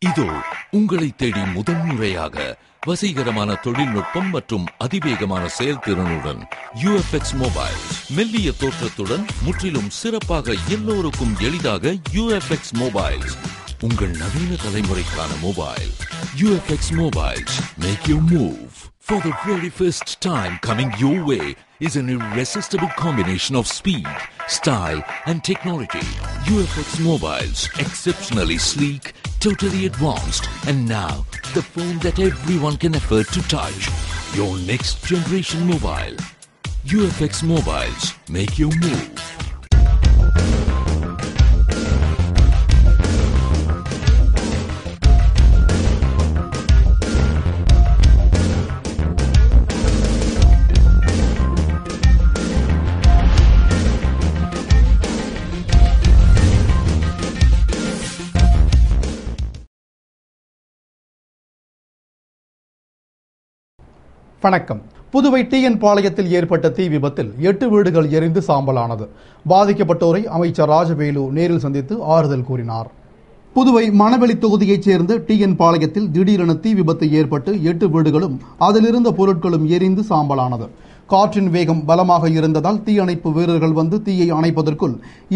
இதோ உங்களை தேடி முதன்முறையாக வசீகரமான தொழில்நுட்பம் மற்றும் அதிவேகமான செயல்திறனுடன் UFX மொபைல். மெல்லிய தோற்றத்துடன் முற்றிலும் சிறப்பாக எல்லோருக்கும் எளிதாக UFX மொபைல். உங்கள் நவீன தலைமுறைக்கான mobile. UFX Mobiles. Make your move. For the very first time coming your way is an irresistible combination of speed, style and technology. UFX Mobiles. Exceptionally sleek, totally advanced, and now the phone that everyone can afford to touch. Your next generation mobile. UFX Mobiles. Make your move. வணக்கம். Puduvai TN பாளையத்தில் ஏற்பட்ட தீ விபத்தில் 8 வீடுகள் எரிந்து சாம்பலானது. பாதிக்கப்பட்டோரை அமைச்சர் ராஜவேலு நேரில் சந்தித்து ஆறுதல் கூறினார். புதுவை மணவெளி தொகுதியைச் சேர்ந்த TN பாளையத்தில் திடீரென தீ விபத்து ஏற்பட்டு 8 வீடுகளும் அதிலிருந்த பொருட்களும் எரிந்து சாம்பலானது. காற்றின் வேகம் பலமாக இருந்ததால் தீயணைப்பு வீரர்கள் வந்து தீயை அணைப்பதற்குள்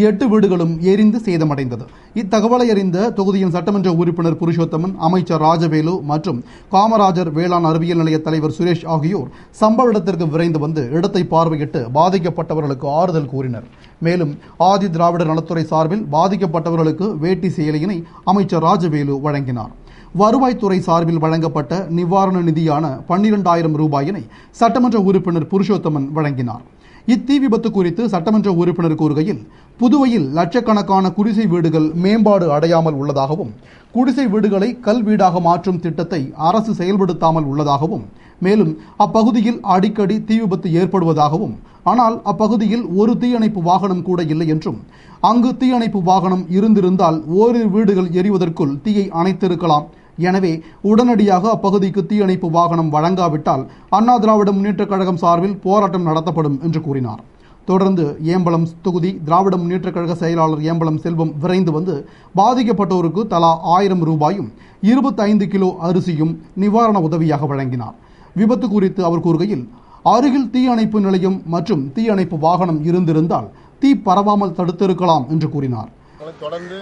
8 வீடுகளும் எரிந்து சேதமடைந்தது. இத்தகவலை அறிந்த தொகுதியின் சட்டமன்ற உறுப்பினர் புருஷோத்தமன், அமைச்சர் ராஜவேலு மற்றும் காமராஜர் வேளாண் அறிவியல் நிலைய தலைவர் சுரேஷ் ஆகியோர் சம்பவ இடத்திற்கு விரைந்து வந்து இடத்தை பார்வையிட்டு பாதிக்கப்பட்டவர்களுக்கு ஆறுதல் கூறினர். மேலும் ஆதி திராவிடர் நலத்துறை சார்பில் பாதிக்கப்பட்டவர்களுக்கு வேட்டி சேலையினை அமைச்சர் ராஜவேலு வழங்கினார். வருவாய்த்துறை சார்பில் வழங்கப்பட்ட நிவாரண நிதியான 12,000 ரூபாயினை சட்டமன்ற உறுப்பினர் புருஷோத்தமன் வழங்கினார். இத்தீ விபத்து குறித்து சட்டமன்ற உறுப்பினர் கூறுகையில், புதுவையில் லட்சக்கணக்கான குடிசை வீடுகள் மேம்பாடு அடையாமல் உள்ளதாகவும், குடிசை வீடுகளை கல் வீடாக மாற்றும் திட்டத்தை அரசு செயல்படுத்தாமல் உள்ளதாகவும், மேலும் அப்பகுதியில் அடிக்கடி தீ விபத்து ஏற்படுவதாகவும், ஆனால் அப்பகுதியில் ஒரு தீயணைப்பு வாகனம் கூட இல்லை என்றும், அங்கு தீயணைப்பு வாகனம் இருந்திருந்தால் ஓரிரு வீடுகள் எரிவதற்குள் தீயை அணைத்திருக்கலாம். எனவே உடனடியாக அப்பகுதிக்கு தீயணைப்பு வாகனம் வழங்காவிட்டால் அண்ணா திராவிட முன்னேற்றக் கழகம் சார்பில் போராட்டம் நடத்தப்படும் என்று கூறினார். தொடர்ந்து ஏம்பலம் தொகுதி திராவிட முன்னேற்றக் கழக செயலாளர் ஏம்பலம் செல்வம் விரைந்து வந்து பாதிக்கப்பட்டோருக்கு தலா 1000 ரூபாயும் 25 கிலோ அரிசியும் நிவாரண உதவியாக வழங்கினார். விபத்து குறித்து அவர் கூறுகையில், அருகில் தீயணைப்பு நிலையம் மற்றும் தீயணைப்பு வாகனம் இருந்திருந்தால் தீ பரவாமல் தடுத்திருக்கலாம் என்று கூறினார். தொடர்ந்து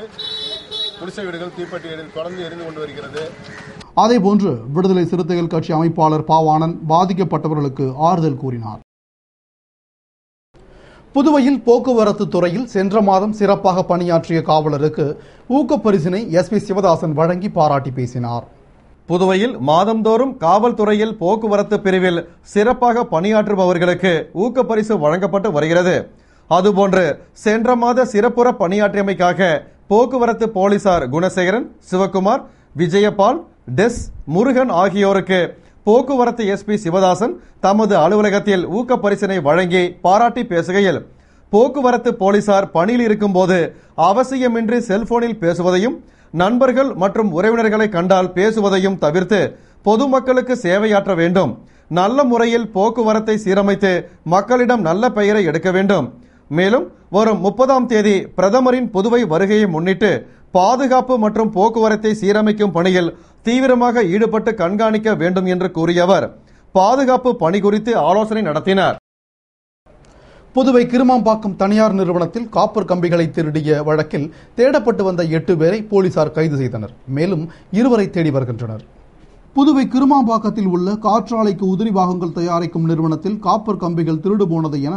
குடிசை வீடுகள் தீப்பெட்டிகளில் தொடர்ந்து எரிந்து கொண்டு வருகிறது. அதேபோன்று விடுதலை சிறுத்தைகள் கட்சி அமைப்பாளர் பாவாணன் பாதிக்கப்பட்டவர்களுக்கு ஆறுதல் கூறினார். புதுவையில் போக்குவரத்து துறையில் சென்ற மாதம் சிறப்பாக பணியாற்றிய காவலருக்கு ஊக்கப்பரிசினை SP சிவதாசன் வழங்கி பாராட்டி பேசினார். புதுவையில் மாதந்தோறும் காவல்துறையில் போக்குவரத்து பிரிவில் சிறப்பாக பணியாற்றுபவர்களுக்கு ஊக்கப்பரிசு வழங்கப்பட்டு வருகிறது. அதுபோன்று சென்ற மாத சிறப்புற பணியாற்றியமைக்காக போக்குவரத்து போலீசார் குணசேகரன், சிவகுமார், விஜயபால், டெஸ், முருகன் ஆகியோருக்கு போக்குவரத்து SP சிவதாசன் தமது அலுவலகத்தில் ஊக்கப்பரிசினை வழங்கி பாராட்டி பேசுகையில், போக்குவரத்து போலீசார் பணியில் இருக்கும் போது அவசியமின்றி செல்போனில் பேசுவதையும், நண்பர்கள் மற்றும் உறவினர்களை கண்டால் பேசுவதையும் தவிர்த்து பொதுமக்களுக்கு சேவையாற்ற வேண்டும். நல்ல முறையில் போக்குவரத்தை சீரமைத்து மக்களிடம் நல்ல பெயரை எடுக்க வேண்டும். மேலும் வரும் 30ஆம் தேதி பிரதமரின் புதுவை வருகையை முன்னிட்டு பாதுகாப்பு மற்றும் போக்குவரத்தை சீரமைக்கும் பணியில் தீவிரமாக ஈடுபட்டு கண்காணிக்க வேண்டும் என்று கூறிய அவர் பாதுகாப்பு பணி குறித்து ஆலோசனை நடத்தினார். புதுவை கிருமாம்பாக்கம் தனியார் நிறுவனத்தில் காப்பர் கம்பிகளை திருடிய வழக்கில் தேடப்பட்டு வந்த 8 பேரை போலீசார் கைது செய்தனர். மேலும் 2 தேடி வருகின்றனர். புதுவை கிருமாம்பாக்கத்தில் உள்ள காற்றாலைக்கு உதிரி பாகங்கள் தயாரிக்கும் நிறுவனத்தில் காப்பர் கம்பிகள் திருடு போனது என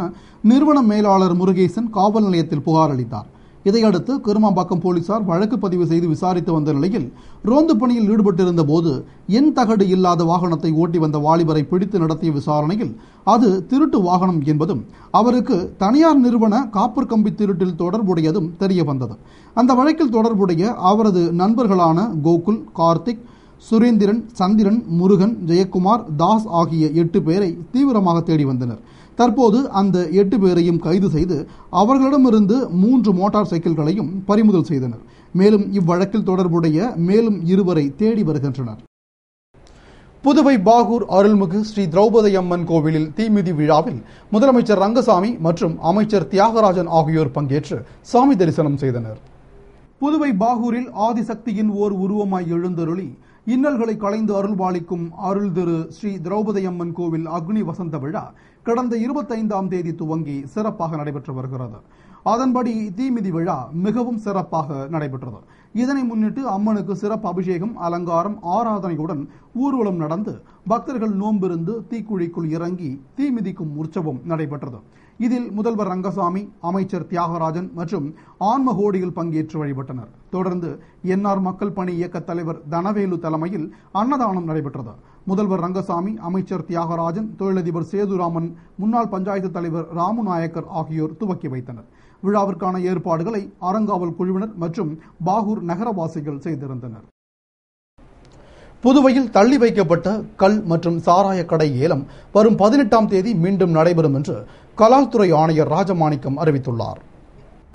நிறுவன மேலாளர் முருகேசன் காவல் நிலையத்தில் புகார் அளித்தார். இதையடுத்து கிருமாம்பாக்கம் போலீசார் வழக்கு பதிவு செய்து விசாரித்து வந்த நிலையில் ரோந்து பணியில் ஈடுபட்டிருந்த போது எண் தகடு இல்லாத வாகனத்தை ஓட்டி வந்த வாலிபரை பிடித்து நடத்திய விசாரணையில் அது திருட்டு வாகனம் என்பதும் அவருக்கு தனியார் நிறுவன காப்பர் கம்பி திருட்டில் தொடர்புடையதும் தெரிய வந்தது. அந்த வழக்கில் தொடர்புடைய அவரது நண்பர்களான கோகுல், கார்த்திக், சுரேந்திரன், சந்திரன், முருகன், ஜெயக்குமார், தாஸ் ஆகிய 8 பேரை தீவிரமாக தேடி வந்தனர். தற்போது அந்த 8 பேரையும் கைது செய்து அவர்களிடமிருந்து 3 மோட்டார் சைக்கிள்களையும் பறிமுதல் செய்தனர். மேலும் இவ்வழக்கில் தொடர்புடைய மேலும் 2 தேடி வருகின்றனர். புதுவை பாகூர் அருள்மிகு ஸ்ரீ திரௌபதி அம்மன் கோவிலில் தீமிதி விழாவில் முதலமைச்சர் ரங்கசாமி மற்றும் அமைச்சர் தியாகராஜன் ஆகியோர் பங்கேற்று சாமி தரிசனம் செய்தனர். புதுவை பாகூரில் ஆதிசக்தியின் ஓர் உருவமாய் எழுந்தருளி இன்னல்களை களைந்து அருள்பாலிக்கும் அருள் திரு ஸ்ரீ திரௌபதி அம்மன் கோவில் அக்னி வசந்த விழா கடந்த 25ஆம் தேதி துவங்கி சிறப்பாக நடைபெற்று வருகிறது. அதன்படி தீமிதி விழா மிகவும் சிறப்பாக நடைபெற்றது. இதனை முன்னிட்டு அம்மனுக்கு சிறப்பு அபிஷேகம், அலங்காரம், ஆராதனையுடன் ஊர்வலம் நடந்து பக்தர்கள் நோம்பிருந்து தீக்குழிக்குள் இறங்கி தீமிதிக்கும் உற்சவம் நடைபெற்றது. இதில் முதல்வர் ரங்கசாமி, அமைச்சர் தியாகராஜன் மற்றும் ஆன்மகோடிகள் பங்கேற்று வழிபட்டனர். தொடர்ந்து என்ஆர் மக்கள் பணி இயக்க தலைவர் தனவேலு தலைமையில் அன்னதானம் நடைபெற்றது. முதல்வர் ரங்கசாமி, அமைச்சர் தியாகராஜன், தொழிலதிபர் சேதுராமன், முன்னாள் பஞ்சாயத்து தலைவர் ராமுநாயக்கர் ஆகியோர் துவக்கி வைத்தனர். விழாவிற்கான ஏற்பாடுகளை அறங்காவல் குழுவினர் மற்றும் பாகூர் நகரவாசிகள் செய்திருந்தனர். புதுவையில் தள்ளி வைக்கப்பட்ட கல் மற்றும் சாராய கடை ஏலம் வரும் 18ஆம் தேதி மீண்டும் நடைபெறும் என்று கலால்துறை ஆணையர் ராஜமாணிக்கம் அறிவித்துள்ளார்.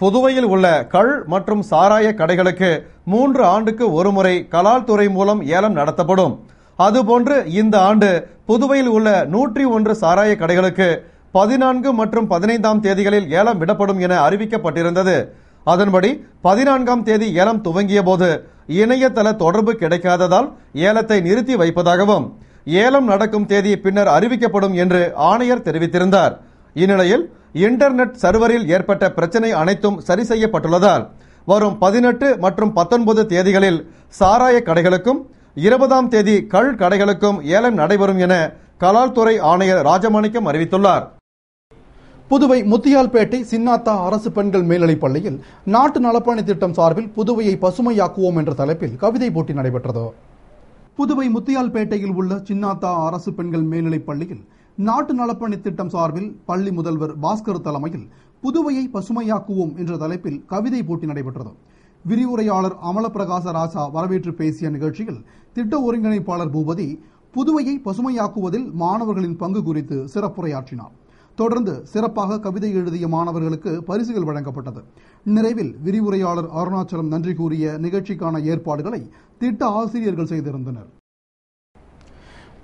புதுவையில் உள்ள கள் மற்றும் சாராய கடைகளுக்கு 3 ஆண்டுக்கு ஒருமுறை கலால்துறை மூலம் ஏலம் நடத்தப்படும். அதுபோன்று இந்த ஆண்டு புதுவையில் உள்ள 101 சாராய கடைகளுக்கு 14 மற்றும் 15ஆம் தேதிகளில் ஏலம் விடப்படும் என அறிவிக்கப்பட்டிருந்தது. அதன்படி 14ஆம் தேதி ஏலம் துவங்கிய போது இணையதள தொடர்பு கிடைக்காததால் ஏலத்தை நிறுத்தி வைப்பதாகவும் ஏலம் நடக்கும் தேதி பின்னர் அறிவிக்கப்படும் என்று ஆணையர் தெரிவித்திருந்தார். இந்நிலையில் இன்டர்நெட் சர்வரில் ஏற்பட்ட பிரச்சனை அனைத்தும் சரி செய்யப்பட்டுள்ளதால் வரும் 18 மற்றும் 19 தேதிகளில் சாராய கடைகளுக்கும் 20ஆம் தேதி கள் கடைகளுக்கும் ஏலம் நடைபெறும் என கலால்துறை ஆணையர் ராஜமாணிக்கம் அறிவித்துள்ளார். புதுவை முத்தியால்பேட்டை சின்னாத்தா அரசு பெண்கள் மேல்நிலைப் பள்ளியில் நாட்டு நலப்பணி திட்டம் சார்பில் புதுவையை பசுமையாக்குவோம் என்ற தலைப்பில் கவிதை போட்டி நடைபெற்றது. புதுவை முத்தியால்பேட்டையில் உள்ள சின்னாத்தா அரசு பெண்கள் மேல்நிலைப் பள்ளியில் நாட்டு நலப்பணி திட்டம் சார்பில் பள்ளி முதல்வர் பாஸ்கர் தலைமையில் புதுவையை பசுமையாக்குவோம் என்ற தலைப்பில் கவிதை போட்டி நடைபெற்றது. விரிவுரையாளர் அமலப்பிரகாச ராஜா வரவேற்று பேசிய நிகழ்ச்சியில் திட்ட ஒருங்கிணைப்பாளர் பூபதி புதுவையை பசுமையாக்குவதில் மாணவர்களின் பங்கு குறித்து சிறப்புரையாற்றினார். தொடர்ந்து சிறப்பாக கவிதை எழுதிய மாணவர்களுக்கு பரிசுகள் வழங்கப்பட்டது. நிறைவில் விரிவுரையாளர் அருணாச்சலம் நன்றி கூறிய நிகழ்ச்சிக்கான ஏற்பாடுகளை திட்ட ஆசிரியர்கள் செய்திருந்தனர்.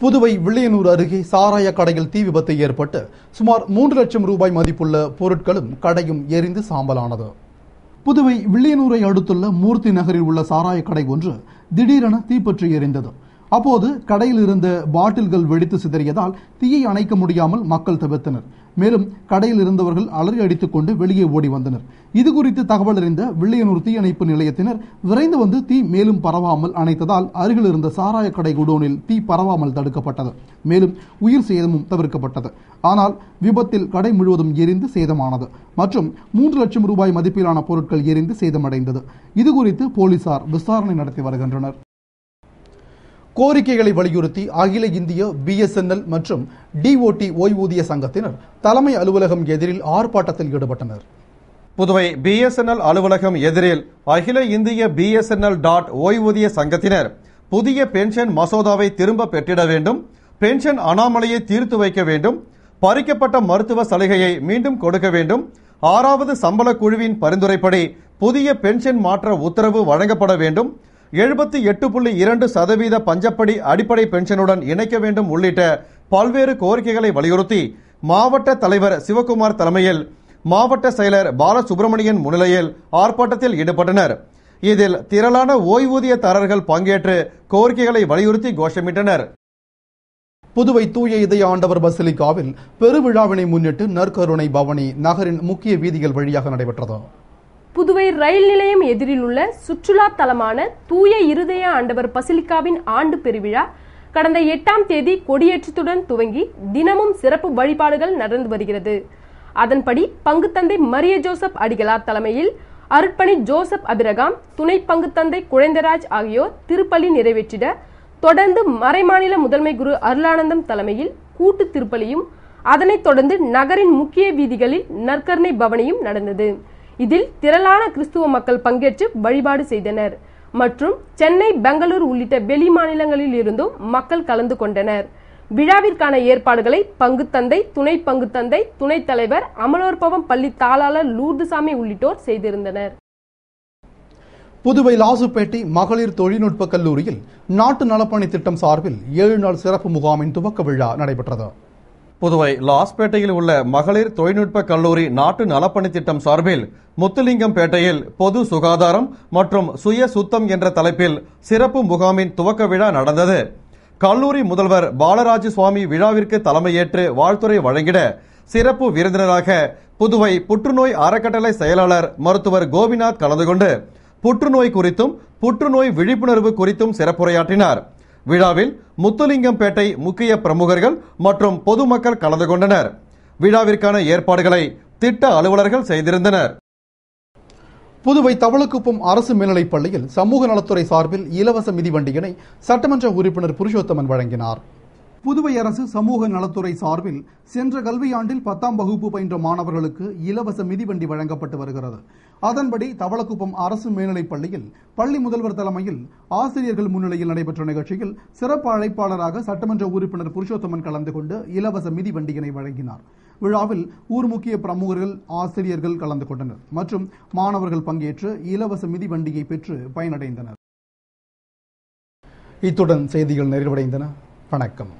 புதுவை வில்லியனூர் அருகே சாராய கடையில் தீ விபத்து ஏற்பட்டு சுமார் 3 லட்சம் ரூபாய் மதிப்புள்ள பொருட்களும் கடையும் எரிந்து சாம்பலானது. புதுவை வில்லியனூரை அடுத்துள்ள மூர்த்தி நகரில் உள்ள சாராய கடை ஒன்று திடீரென தீப்பற்றி எரிந்தது. அப்போது கடையில் இருந்த பாட்டில்கள் வெடித்து சிதறியதால் தீயை அணைக்க முடியாமல் மக்கள் தவிர்த்தனர். மேலும் கடையில் இருந்தவர்கள் அலறி அடித்துக் கொண்டு வெளியே ஓடி வந்தனர். இதுகுறித்து தகவல் அறிந்த வில்லியனூர் தீயணைப்பு நிலையத்தினர் விரைந்து வந்து தீ மேலும் பரவாமல் அணைத்ததால் அருகில் இருந்த சாராய கடை குடோனில் தீ பரவாமல் தடுக்கப்பட்டது. மேலும் உயிர் சேதமும் தவிர்க்கப்பட்டது. ஆனால் விபத்தில் கடை முழுவதும் எரிந்து சேதமானது மற்றும் 3 லட்சம் ரூபாய் மதிப்பிலான பொருட்கள் எரிந்து சேதமடைந்தது. இதுகுறித்து போலீசார் விசாரணை நடத்தி வருகின்றனர். கோரிக்கைகளை வலியுறுத்தி அகில இந்திய BSNL மற்றும் DOT ஓய்வூதிய சங்கத்தினர் தலைமை அலுவலகம் எதிரில் ஆர்ப்பாட்டத்தில் ஈடுபட்டனர். புதுவை BSNL அலுவலகம் எதிரில் அகில இந்திய BSNL ஓய்வூதிய சங்கத்தினர் புதிய பென்ஷன் மசோதாவை திரும்ப பெற்றிட வேண்டும், பென்ஷன் அனாமலையை தீர்த்து வைக்க வேண்டும், பறிக்கப்பட்ட மருத்துவ சலுகையை மீண்டும் கொடுக்க வேண்டும், 6வது சம்பள குழுவின் பரிந்துரைப்படி புதிய பென்ஷன் மாற்ற உத்தரவு வழங்கப்பட வேண்டும், 78.2% பஞ்சப்படி அடிப்படை பென்ஷனுடன் இணைக்க வேண்டும் உள்ளிட்ட பல்வேறு கோரிக்கைகளை வலியுறுத்தி மாவட்ட தலைவர் சிவகுமார் தலைமையில் மாவட்ட செயலர் பாலசுப்ரமணியன் முன்னிலையில் ஆர்ப்பாட்டத்தில் ஈடுபட்டனர். இதில் திரளான ஓய்வூதியதாரர்கள் பங்கேற்று கோரிக்கைகளை வலியுறுத்தி கோஷமிட்டனர். புதுவை தூய இதய ஆண்டவர் பசிலிக்காவில் பெருவிழாவினை முன்னிட்டு நற்கருணை பவனி நகரின் முக்கிய வீதிகள் வழியாக நடைபெற்றது. புதுவை ரயில் நிலையம் எதிரில் உள்ள சுற்றுலா தலமான தூய இருதய ஆண்டவர் பசிலிக்காவின் ஆண்டு பெருவிழா கடந்த 8ஆம் தேதி கொடியேற்றத்துடன் துவங்கி தினமும் சிறப்பு வழிபாடுகள் நடந்து வருகிறது. அதன்படி பங்குத்தந்தை மரிய ஜோசப் அடிகளார் தலைமையில் அருட்பணி ஜோசப் அபிரகாம், துணை பங்குத்தந்தை குழந்தராஜ் ஆகியோர் திருப்பலி நிறைவேற்றிட தொடர்ந்து மறைமாநில முதன்மை குரு அருளானந்தம் தலைமையில் கூட்டு திருப்பலியும் அதனைத் தொடர்ந்து நகரின் முக்கிய வீதிகளில் நற்கருணை பவனியும் நடந்தது. இதில் திரளான கிறிஸ்துவ மக்கள் பங்கேற்று வழிபாடு செய்தனர் மற்றும் சென்னை, பெங்களூர் உள்ளிட்ட வெளி மாநிலங்களில் இருந்தும் மக்கள் கலந்து கொண்டனர். விழாவிற்கான ஏற்பாடுகளை பங்குத்தந்தை, துணை பங்குத்தந்தை, துணைத் தலைவர், அமலோற்பவம் பள்ளி தாளாளர் லூர்துசாமி உள்ளிட்டோர் செய்திருந்தனர். புதுவை லாசுப்பேட்டை மகளிர் தொழில்நுட்ப கல்லூரியில் நாட்டு நலப்பணி திட்டம் சார்பில் 7 நாள் சிறப்பு முகாமின் துவக்க விழா நடைபெற்றது. புதுவை லாஸ்பேட்டையில் உள்ள மகளிர் தொழில்நுட்ப கல்லூரி நாட்டு நலப்பணி திட்டம் சார்பில் முத்துலிங்கம் பேட்டையில் பொது சுகாதாரம் மற்றும் சுய சுத்தம் என்ற தலைப்பில் சிறப்பு முகாமின் துவக்க விழா நடந்தது. கல்லூரி முதல்வர் பாலராஜ சுவாமி விழாவிற்கு தலைமையேற்று வாழ்த்துரை வழங்கிட சிறப்பு விருந்தினராக புதுவை புற்றுநோய் அறக்கட்டளை செயலாளர் மருத்துவர் கோபிநாத் கலந்து கொண்டு புற்றுநோய் குறித்தும் புற்றுநோய் விழிப்புணர்வு குறித்தும் சிறப்புரையாற்றினார். விழாவில் முத்துலிங்கம் பேட்டை முக்கிய பிரமுகர்கள் மற்றும் பொதுமக்கள் கலந்து கொண்டனர். விழாவிற்கான ஏற்பாடுகளை திட்ட அலுவலர்கள் செய்திருந்தனர். புதுவை தவளக்குப்பம் அரசு மேல்நிலைப் பள்ளியில் சமூக நலத்துறை சார்பில் இலவச மிதிவண்டியினை சட்டமன்ற உறுப்பினர் புருஷோத்தமன் வழங்கினார். புதுவை அரசு சமூக நலத்துறை சார்பில் சென்ற கல்வியாண்டில் 10ஆம் வகுப்பு பயின்ற மாணவர்களுக்கு இலவச மிதிவண்டி வழங்கப்பட்டு வருகிறது. அதன்படி தவளக்குப்பம் அரசு மேல்நிலைப் பள்ளியில் பள்ளி முதல்வர் தலைமையில் ஆசிரியர்கள் முன்னிலையில் நடைபெற்ற நிகழ்ச்சியில் சிறப்பு அழைப்பாளராக சட்டமன்ற உறுப்பினர் புருஷோத்தமன் கலந்து கொண்டு இலவச மிதிவண்டியினை வழங்கினார். விழாவில் ஊர் முக்கிய பிரமுகர்கள், ஆசிரியர்கள் கலந்து கொண்டனர் மற்றும் மாணவர்கள் பங்கேற்று இலவச மிதிவண்டியை பெற்று பயனடைந்தனர். இத்துடன் செய்திகள் நிறைவடைந்தன. வணக்கம்.